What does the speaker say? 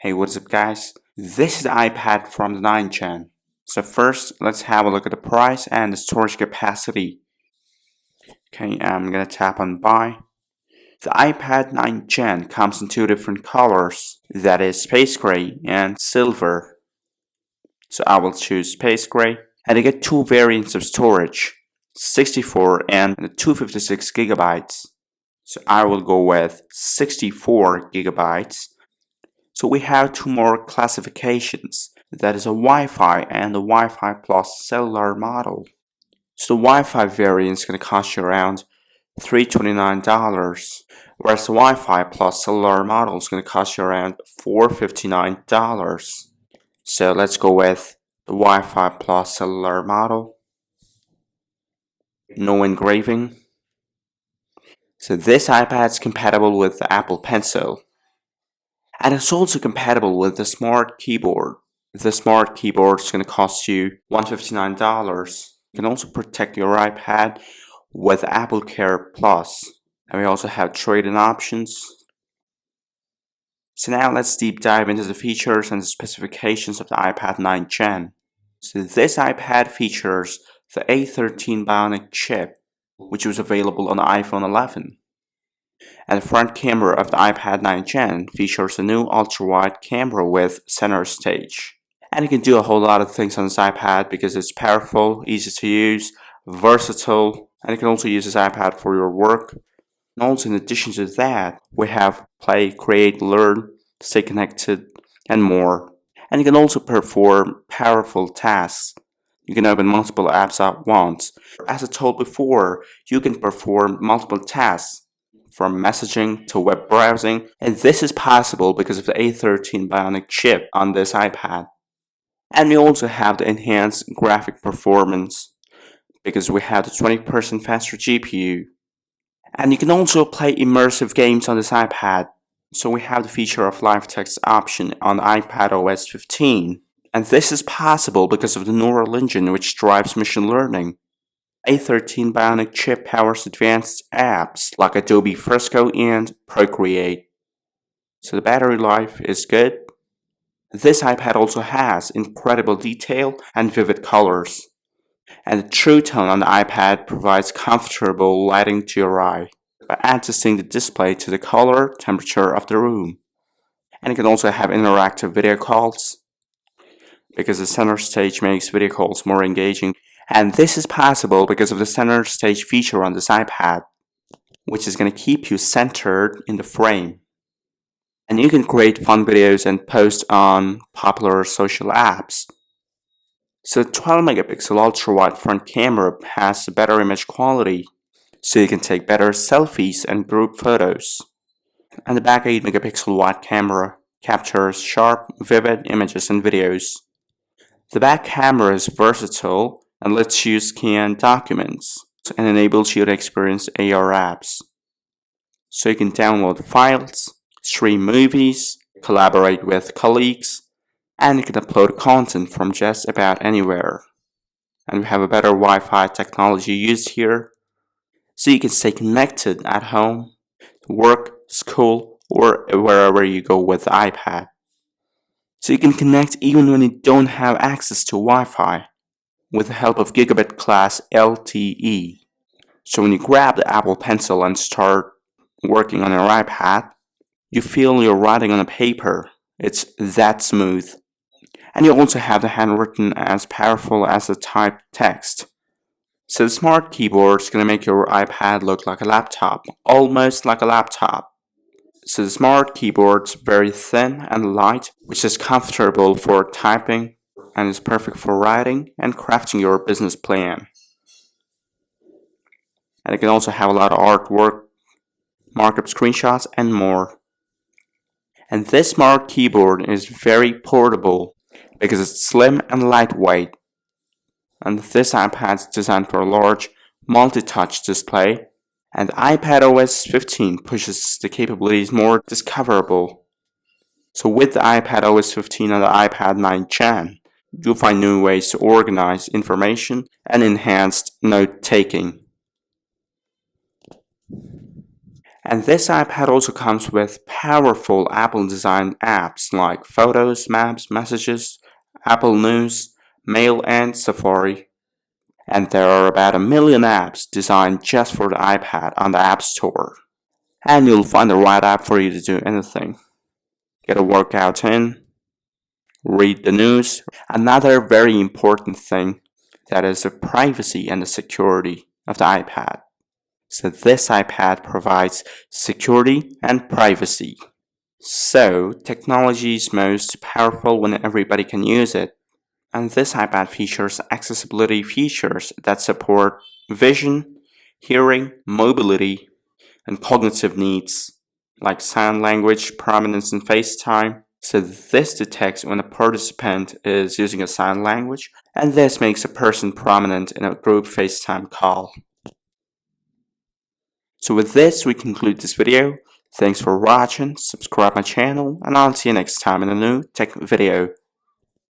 Hey, what's up guys? This is the iPad from the 9th Gen. So first, let's have a look at the price and the storage capacity. Okay, I'm gonna tap on buy. The iPad 9th Gen comes in two different colors, that is space gray and silver. So I will choose space gray, and I get two variants of storage, 64 and 256 gigabytes. So I will go with 64 gigabytes. So we have two more classifications, that is a Wi-Fi and the Wi-Fi plus cellular model. So the Wi-Fi variant is going to cost you around $329, whereas the Wi-Fi plus cellular model is going to cost you around $459. So let's go with the Wi-Fi plus cellular model. No engraving. So this iPad is compatible with the Apple Pencil. And it's also compatible with the smart keyboard. The smart keyboard is going to cost you $159. You can also protect your iPad with Apple Care Plus. And we also have trade-in options. So now let's deep dive into the features and the specifications of the iPad 9th Gen. So this iPad features the A13 Bionic chip, which was available on the iPhone 11. And the front camera of the iPad 9th Gen features a new ultra-wide camera with center stage. And you can do a whole lot of things on this iPad because it's powerful, easy to use, versatile, and you can also use this iPad for your work. And also in addition to that, we have play, create, learn, stay connected, and more. And you can also perform powerful tasks. You can open multiple apps at once. As I told before, you can perform multiple tasks, from messaging to web browsing, and this is possible because of the A13 Bionic chip on this iPad. And we also have the enhanced graphic performance because we have the 20% faster GPU. And you can also play immersive games on this iPad. So we have the feature of live text option on iPad OS 15. And this is possible because of the neural engine which drives machine learning. A13 Bionic chip powers advanced apps like Adobe Fresco and Procreate. So the battery life is good. This iPad also has incredible detail and vivid colors. And the True Tone on the iPad provides comfortable lighting to your eye by adjusting the display to the color temperature of the room. And you can also have interactive video calls because the center stage makes video calls more engaging. And this is possible because of the center stage feature on this iPad, which is going to keep you centered in the frame. And you can create fun videos and post on popular social apps. So the 12 megapixel ultra wide front camera has a better image quality, so you can take better selfies and group photos. And the back 8 megapixel wide camera captures sharp, vivid images and videos. The back camera is versatile and lets you scan documents and enables you to experience AR apps. So you can download files, stream movies, collaborate with colleagues, and you can upload content from just about anywhere. And we have a better Wi-Fi technology used here, so you can stay connected at home, work, school, or wherever you go with the iPad. So you can connect even when you don't have access to Wi-Fi with the help of gigabit class LTE. So when you grab the Apple Pencil and start working on your iPad, you feel you're writing on a paper. It's that smooth. And you also have the handwritten as powerful as the typed text. So the smart keyboard is going to make your iPad look like a laptop, almost like a laptop. So the smart keyboard is very thin and light, which is comfortable for typing and is perfect for writing and crafting your business plan. And it can also have a lot of artwork, markup screenshots, and more. And this smart keyboard is very portable because it's slim and lightweight. And this iPad is designed for a large multi-touch display, and iPad OS 15 pushes the capabilities more discoverable. So with the iPad OS 15 and the iPad 9th Gen, you'll find new ways to organize information and enhanced note-taking. And this iPad also comes with powerful Apple-designed apps like Photos, Maps, Messages, Apple News, Mail, and Safari. And there are about 1 million apps designed just for the iPad on the App Store. And you'll find the right app for you to do anything. Get a workout in, read the news. Another very important thing, that is the privacy and the security of the iPad. So this iPad provides security and privacy. So technology is most powerful when everybody can use it. And this iPad features accessibility features that support vision, hearing, mobility, and cognitive needs, like sign language, prominence in FaceTime. So this detects when a participant is using a sign language, and this makes a person prominent in a group FaceTime call. So with this, we conclude this video. Thanks for watching, subscribe my channel, and I'll see you next time in a new tech video.